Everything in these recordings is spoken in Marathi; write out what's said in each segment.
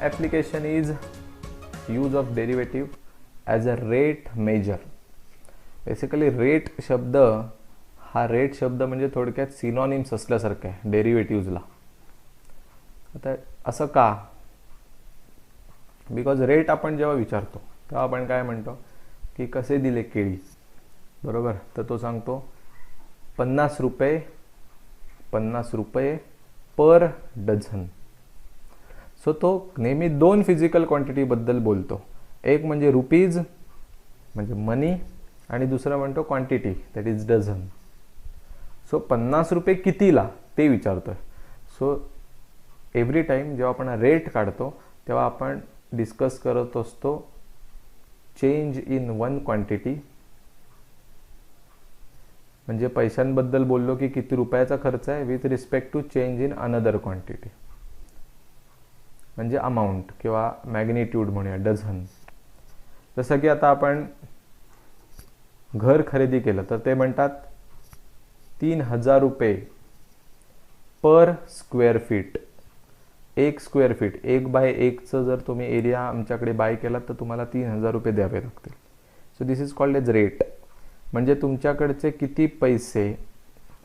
application is use of derivative as a rate measure. Basically rate शब्द हा रेट शब्द म्हणजे थोडक्यात सिनॉनिम्स असल्यासारखं आहे डेरिव्हेटिव्हजला. आता असं का? बिकॉज रेट आपण जेव्हा विचारतो तेव्हा आपण काय म्हणतो की कसे दिले केळी, बरोबर? तर तो सांगतो 50 रुपये पर डझन. सो तो नेहमी दोन फिजिकल क्वांटिटीबद्दल बोलतो. एक म्हणजे रुपीज म्हणजे मनी आणि दुसरं म्हणतो quantity that is dozen. So 50 रुपये कितीला ते विचारतोय. सो एव्हरी टाईम जेव्हा आपण रेट काढतो तेव्हा आपण डिस्कस करत असतो चेंज इन वन क्वांटिटी. म्हणजे पैशांबद्दल बोललो की किती रुपयाचा खर्च आहे with respect to change in another quantity, म्हणजे अमाऊंट किंवा मॅग्निट्यूड म्हणूया डझन. जसं की आता आपण घर खरेदी केलं तर ते म्हणतात 3000 रुपये per square feet. 1 square feet 1/1चं जर तुम्ही एरिया आमच्याकडे बाय केला तर तुम्हाला 3000 रुपये द्यावे लागतील. So this is called as rate. म्हणजे तुमच्याकडचे किती पैसे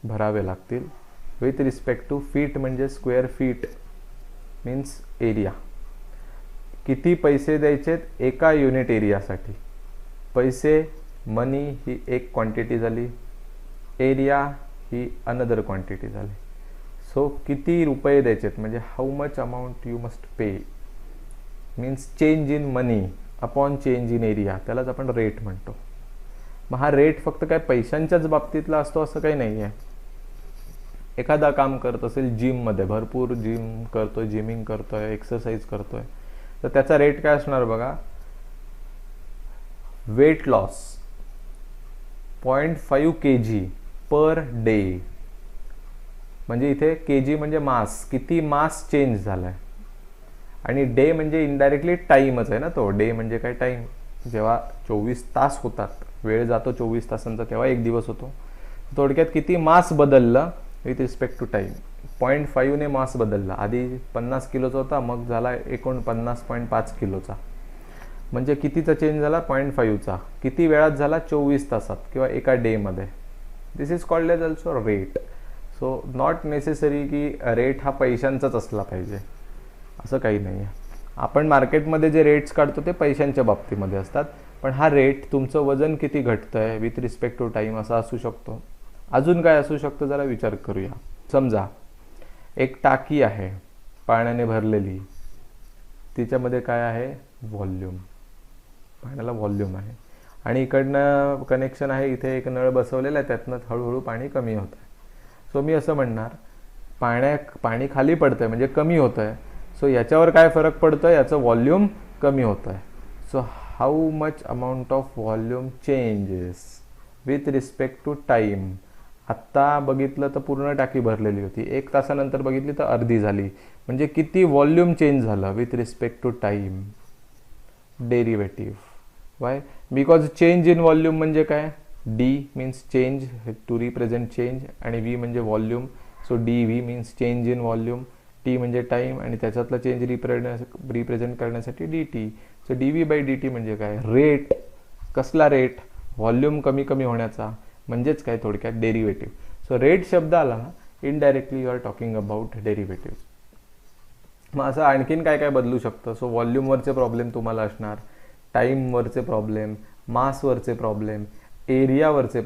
भरावे लागतील विथ रिस्पेक्ट टू फीट, म्हणजे स्क्वेअर फीट मीन्स एरिया. किती पैसे द्यायचेत एका युनिट एरियासाठी. पैसे मनी ही एक क्वांटिटी झाली, एरिया ही अनदर क्वांटिटी झाली. सो किती रुपये द्यायचेत म्हणजे how much amount you must pay means change in money upon change in area, त्यालाच आपण रेट म्हणतो. मग हा रेट फक्त काय पैशांच्याच बाबतीतला असतो असं काही नाही आहे. एखादा काम करत असेल जिममध्ये, भरपूर जिम करतोय, जिमिंग करतोय, एक्सरसाइज करतोय, तर त्याचा रेट काय असणार बघा. Weight loss 0.5 kg per day. म्हणजे इथे केजी म्हणजे मास, किती मास चेंज झालाय, आणि डे म्हणजे इनडायरेक्टली टाईमच आहे ना. तो डे म्हणजे काय टाईम. जेव्हा 24 तास होतात, वेळ जातो 24 तासांचा, तेव्हा एक दिवस होतो. थोडक्यात किती मास बदललं विथ रिस्पेक्ट टू टाईम. 0.5 ने मास बदलला. आधी 50 किलोचा होता, मग झाला 49.5 किलोचा. म्हणजे कितीचा चेंज झाला 0.5चा. किती वेळात झाला 24 तासात किंवा एका डेमध्ये. This is called as also rate. So not necessary की रेट हा पैशांचाच असला पाहिजे असं काही नाही आहे. आपण मार्केटमध्ये जे रेट्स काढतो ते पैशांच्या बाबतीमध्ये असतात, पण हा रेट तुमचं वजन किती घटतं आहे विथ रिस्पेक्ट टू टाईम असा असू शकतो. अजून काय असू शकतं जरा विचार करूया. समजा एक टाकी आहे पाण्याने भरलेली, तिच्यामध्ये काय आहे व्हॉल्यूम, पाण्याला व्हॉल्यूम आहे, आणि इकडनं कनेक्शन आहे, इथे एक नळ बसवलेला आहे, त्यातनं हळूहळू पाणी कमी होतं आहे. सो मी असं म्हणणार पाणी खाली पडतं आहे म्हणजे कमी होतं आहे. सो याच्यावर काय फरक पडतो आहे, याचं व्हॉल्यूम कमी होतं आहे. So how much amount of volume changes with respect to time. आत्ता बघितलं तर पूर्ण टाकी भरलेली होती, 1 तासानंतर बघितली तर अर्धी झाली. म्हणजे किती व्हॉल्यूम चेंज झालं with respect to time. Derivative. Why? Because change in volume म्हणजे काय, D means change to represent change, आणि व्ही म्हणजे volume. So D V means change in volume. T म्हणजे टाईम, आणि त्याच्यातला चेंज रिप्रेझेंट करण्यासाठी D T. So D V by D T म्हणजे काय, रेट. कसला रेट, व्हॉल्यूम कमी कमी होण्याचा, म्हणजेच काय थोडक्यात डेरिव्हेटिव्ह. सो रेट शब्द आला ना, indirectly you are talking about derivative. मग असं आणखीन काय काय बदलू शकतं. सो व्हॉल्यूमवरचे प्रॉब्लेम तुम्हाला असणार, टाईमवरचे प्रॉब्लेम, मासवरचे प्रॉब्लेम, एरियावरचे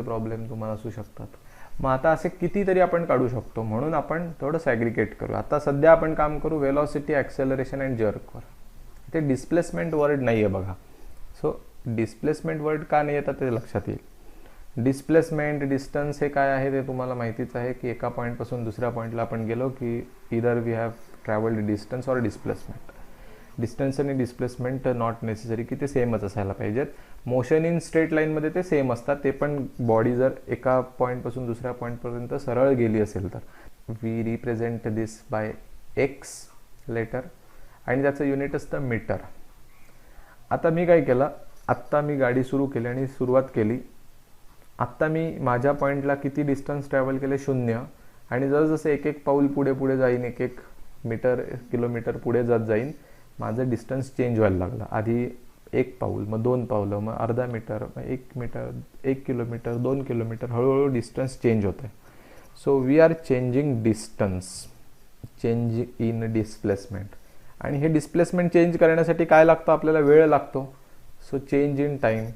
प्रॉब्लेम तुम्हाला असू शकतात. मग आता असे कितीतरी आपण काढू शकतो, म्हणून आपण थोडं सॅग्रिगेट करू. आता सध्या आपण काम करू वेलॉसिटी, ॲक्सेलरेशन अँड जर्कवर. ते डिस्प्लेसमेंट वर्ड नाही आहे बघा. सो डिस्प्लेसमेंट वर्ड का नाही येतात ते लक्षात येईल. डिस्प्लेसमेंट, डिस्टन्स हे काय आहे ते तुम्हाला माहितीच आहे की एका पॉईंटपासून दुसऱ्या पॉईंटला आपण गेलो की either we have travelled distance or displacement. Distance आणि डिस्प्लेसमेंट नॉट नेसेसरी की ते सेमच असायला पाहिजेत. मोशन इन स्ट्रेट लाईनमध्ये ते सेम असतात, ते पण बॉडी जर एका पॉईंटपासून दुसऱ्या पॉईंटपर्यंत सरळ गेली असेल तर. We represent this by X letter, आणि त्याचं युनिट असतं मीटर. आता मी काय केलं, आत्ता मी गाडी सुरू केली आणि सुरुवात केली. आत्ता मी माझ्या पॉईंटला किती डिस्टन्स ट्रॅव्हल केले 0, आणि जसं एक एक पाऊल पुढे पुढे जाईन, एक एक मीटर किलोमीटर पुढे जात जाईन माझं डिस्टन्स चेंज व्हायला लागलं. आधी 1 पाऊल, मग 2 पावलं, मग अर्धा मीटर, मग 1 मीटर, 1 किलोमीटर, 2 किलोमीटर, हळूहळू डिस्टन्स चेंज होतं आहे. So we are changing distance, change in displacement. आणि हे डिस्प्लेसमेंट चेंज करण्यासाठी काय लागतं आपल्याला? वेळ लागतो. So change in time.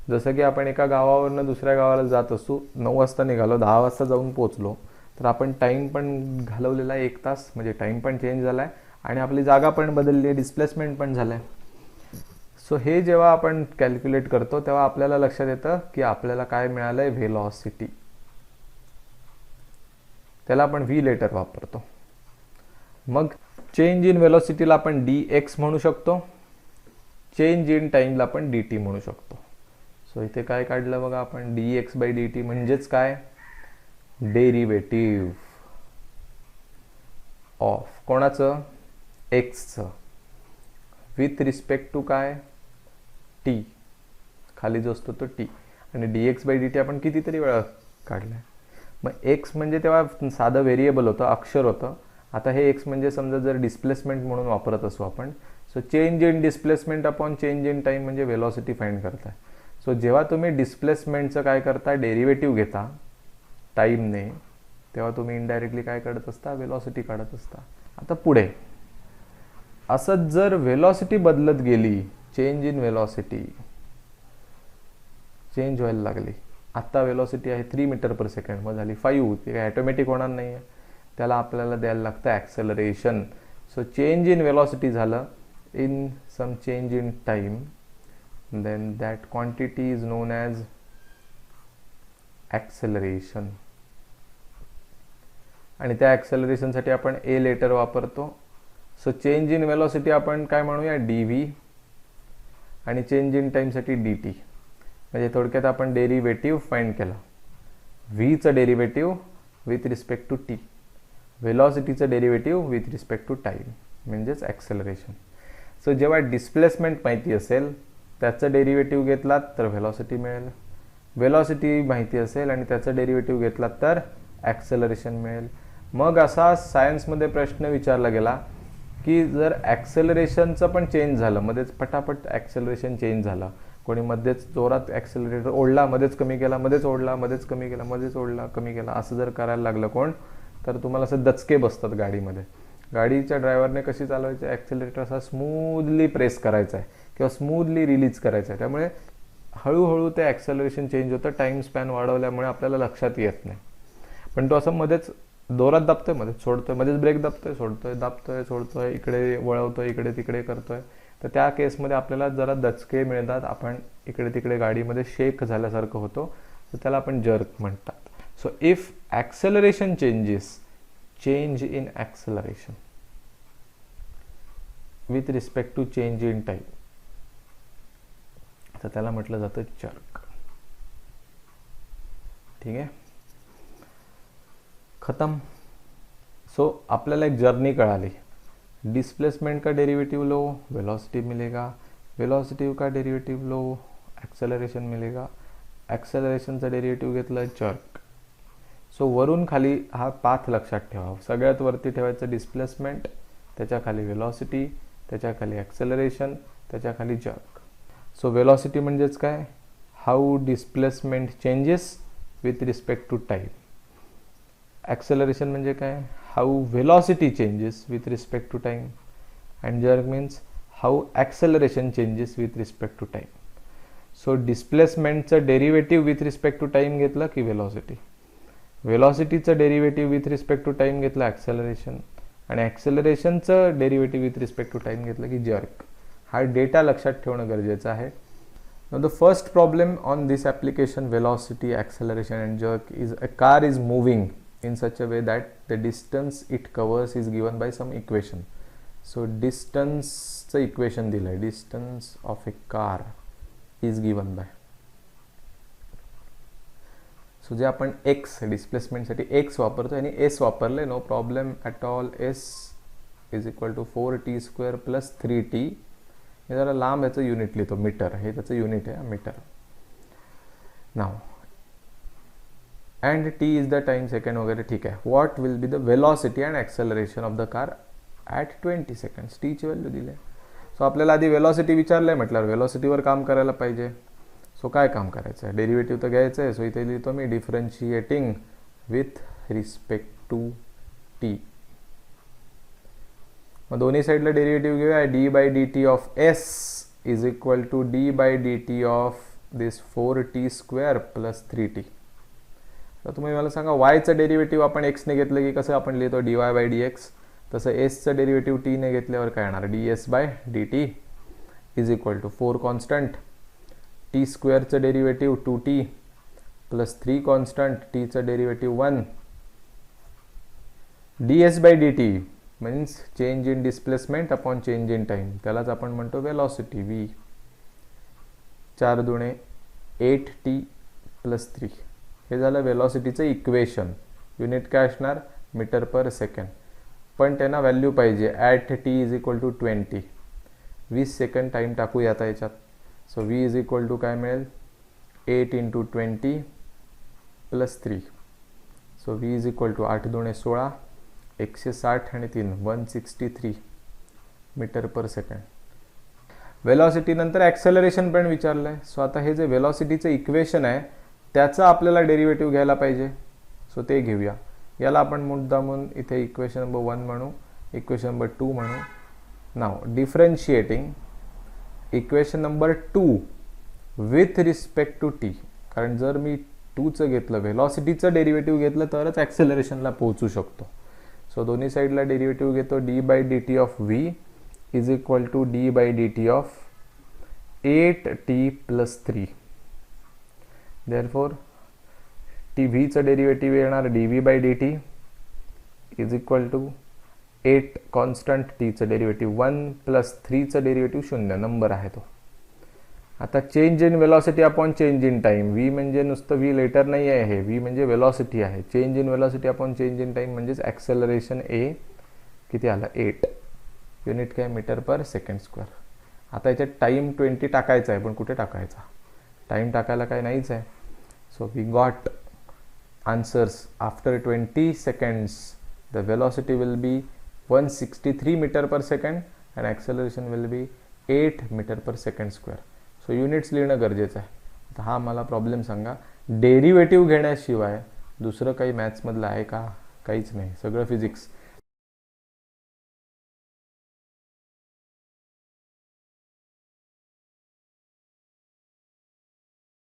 जसं की आपण एका गावावरनं दुसऱ्या गावाला जात असू, 9 वाजता निघालो, 10 वाजता जाऊन पोचलो, तर आपण टाईम पण घालवलेला आहे 1 तास, म्हणजे टाईम पण चेंज झाला आहे आणि आपली जागा पण बदलली आहे, डिस्प्लेसमेंट पण झालं आहे. सो हे जेव्हा आपण कॅल्क्युलेट करतो तेव्हा आपल्याला लक्षात येतं की आपल्याला काय मिळालं आहे? व्हेलॉसिटी. त्याला आपण व्ही लेटर वापरतो. मग चेंज इन व्हेलॉसिटीला आपण dx म्हणू शकतो, चेंज इन टाईमला आपण dt म्हणू शकतो. सो इथे काय काढलं बघा आपण? dx बाय dt म्हणजेच काय? डेरिव्हेटिव्ह ऑफ कोणाचं? एक्सचं विथ रिस्पेक्ट टू काय? टी. खाली जो असतो तो टी. आणि dx बाय dt आपण कितीतरी वेळा काढलाय. मग एक्स म्हणजे तेव्हा साधं व्हेरिएबल होतं, अक्षर होतं. आता हे एक्स म्हणजे समजा जर डिस्प्लेसमेंट म्हणून वापरत असू आपण, so change in displacement upon change in time म्हणजे व्हेलॉसिटी फाइंड करताय. सो जेव्हा तुम्ही डिस्प्लेसमेंटचं काय करता? डेरिव्हेटिव्ह घेता टाईमने, तेव्हा तुम्ही इनडायरेक्टली काय काढत असता? व्हेलॉसिटी काढत असता. आता पुढे असंच जर व्हेलॉसिटी बदलत गेली, चेंज इन व्हेलॉसिटी चेंज व्हायला लागली. आत्ता व्हेलॉसिटी आहे 3 मीटर पर सेकंड, मग झाली 5. ते काय ॲटोमॅटिक होणार नाही आहे, त्याला आपल्याला द्यायला लागतं acceleration. So change in velocity झालं in some change in time, then that quantity is known as acceleration. आणि त्या ॲक्सेलरेशनसाठी आपण ए लेटर वापरतो. सो चेंज इन व्हेलॉसिटी आपण काय म्हणूया? dv. आणि चेंज इन टाईमसाठी dt. म्हणजे थोडक्यात आपण डेरिव्हेटिव्ह फाइंड केला. व्हीचं derivative with respect to T, व्हेलॉसिटीचं derivative with respect to time म्हणजेच ॲक्सेलरेशन. सो जेव्हा डिस्प्लेसमेंट माहिती असेल त्याचं डेरिव्हेटिव्ह घेतलात तर व्हेलॉसिटी मिळेल, व्हेलॉसिटी माहिती असेल आणि त्याचं डेरिव्हेटिव्ह घेतलात तर ॲक्सेलरेशन मिळेल. मग असा सायन्समध्ये प्रश्न विचारला गेला की जर ॲक्सेलरेशनचं पण चेंज झालं, मध्येच पटापट ॲक्सेलरेशन चेंज झालं, कोणी मध्येच जोरात ॲक्सेलरेटर ओढला, मध्येच कमी केला, मध्येच ओढला, मध्येच कमी केला, मध्येच ओढला, कमी केला, असं जर करायला लागलं कोण, तर तुम्हाला असं दचके बसतात गाडीमध्ये. गाडीच्या ड्रायव्हरने कशी चालवायची? ॲक्सेलरेटर असा स्मूथली प्रेस करायचा आहे किंवा स्मूथली रिलीज करायचा आहे. त्यामुळे हळूहळू ते ॲक्सेलरेशन चेंज होतं. टाईम स्पॅन वाढवल्यामुळे आपल्याला लक्षात येत नाही. पण तो असं मध्येच जोरात दाबतोय, मध्येच सोडतोय, मध्येच ब्रेक दाबतोय, सोडतोय, दाबतोय, सोडतोय, इकडे वळवतोय, इकडे तिकडे करतोय. तर त्या केसमध्ये आपल्याला जरा दचके मिळतात, आपण इकडे तिकडे गाडीमध्ये शेक झाल्यासारखं होतो, तर त्याला आपण जर्क म्हणतात. So if acceleration changes, change in acceleration with respect to change in time, तर त्याला म्हटलं जातं जर्क. ठीक आहे, खतम. सो आपल्याला एक जर्नी कळाली. डिस्प्लेसमेंट का डेरिवेटिव लो, वेलोसिटी मिलेगा, वेलोसिटी का डेरिवेटिव लो, ॲक्सेलरेशन मिलेगा, ॲक्सेलरेशनचा डेरिवेटिव घेतलं जर्क. सो वरून खाली हा पाथ लक्षात ठेवा. सगळ्यात वरती ठेवायचं डिस्प्लेसमेंट, त्याच्या खाली वेलोसिटी, त्याच्या खाली ॲक्सेलरेशन, त्याच्या खाली जर्क. सो वेलोसिटी म्हणजेच काय? How displacement changes with respect to time. Acceleration म्हणजे काय? How velocity changes with respect to time. And jerk means how acceleration changes with respect to time. So डिस्प्लेसमेंटचं derivative with respect to time घेतलं की व्हेलॉसिटी, व्हेलॉसिटीचं derivative with respect to time घेतलं ॲक्सेलरेशन, आणि ॲक्सेलरेशनचं derivative with respect to time घेतलं की जर्क. हा डेटा लक्षात ठेवणं गरजेचं आहे. Now the first problem on this application, velocity, acceleration and jerk, is a car is moving in such a way that the distance it covers is given by some equation. So distance चं equation दिलंय, distance of a car is given by. So जे आपण x displacement साठी x वापरतो आणि s वापरले, no problem at all. s is equal to 4t square plus 3t. हे जरा लांब याचं युनिट लिहितो, मीटर हे त्याचं युनिट आहे, metre. Now and T is the time second वगैरे ठीक आहे. What will be the velocity and acceleration of the car at 20 seconds. टीची व्हॅल्यू दिली आहे. सो आपल्याला आधी वेलॉसिटी विचारलं आहे म्हटल्यावर वेलॉसिटीवर काम करायला पाहिजे. सो काय काम करायचं आहे, डेरिव्हेटिव्ह तर घ्यायचं आहे. सो इथे लिहितो मी differentiating with respect to T. मग दोन्ही साईडला डेरिव्हेटिव्ह घेऊया. D by D T of S is equal to D by D T of this 4t² plus 3t. तर तुम्ही मला सांगा वायचं डेरिव्हेटिव्ह आपण एक्सने घेतलं की कसं आपण लिहितो dy बाय डी एक्स, तसं एसचं डेरिव्हेटिव्ह टीने घेतल्यावर काय येणार D S by D T is equal to 4 constant t² derivative 2t plus 3 constant टीचं derivative 1 ds by D T means change in displacement upon change in time, त्यालाच आपण म्हणतो वेलॉसिटी v. 4 दुणे 8t प्लस 3 हे झालं वेलॉसिटीचं इक्वेशन. युनिट काय असणार मीटर पर सेकंड, पण त्यांना व्हॅल्यू पाहिजे at T is equal to 20. 20 second time टाकूया आता याच्यात. So v is equal to काय मिळेल 8 into 20 plus 3. So v is equal to 8 दुणे 16 160 आणि 3 163 मीटर पर सेकंड. वेलॉसिटी नंतर ॲक्सेलरेशन पण विचारलं आहे. सो आता हे जे वेलॉसिटीचं इक्वेशन आहे त्याचं आपल्याला डेरिव्हेटिव्ह घ्यायला पाहिजे. सो ते घेऊया. याला आपण मुद्दामून इथे इक्वेशन नंबर 1 म्हणू, इक्वेशन नंबर 2 म्हणू. नाव differentiating equation number 2 with respect to T. कारण जर मी 2चं घेतलं वेलॉसिटीचं डेरिव्हेटिव्ह घेतलं तरच ॲक्सेलरेशनला पोहोचू शकतो. सो दोन्ही साईडला डेरिव्हेटिव्ह घेतो. D by D T of V is equal to D by D T of 8t plus 3. Therefore T व्हीचं डेरिव्हेटिव्ह येणार D V by D T is equal to 8 constant टीचं डेरिव्हेटिव्ह 1 प्लस 3चं डेरिव्हेटिव्ह 0 नंबर आहे तो. आता change in velocity upon change in time. V म्हणजे नुसतं व्ही लेटर नाही आहे, हे व्ही म्हणजे वेलॉसिटी आहे. Change in velocity upon change in time म्हणजेच ॲक्सेलरेशन ए किती आलं 8. युनिट काय मीटर पर सेकंड स्क्वेअर. आता याच्यात टाईम 20 टाकायचा आहे, पण कुठे टाकायचा, टाईम टाकायला काय नाहीच आहे. So we got answers after 20 seconds the velocity will be 163 meter per second and acceleration will be 8 meter per second square. So units लिहिणं गरजेचं आहे. आता हा मला प्रॉब्लेम सांगा, डेरिव्हेटिव्ह घेण्याशिवाय दुसरं काही मॅथ्समधलं आहे का? काहीच नाही, सगळं फिजिक्स.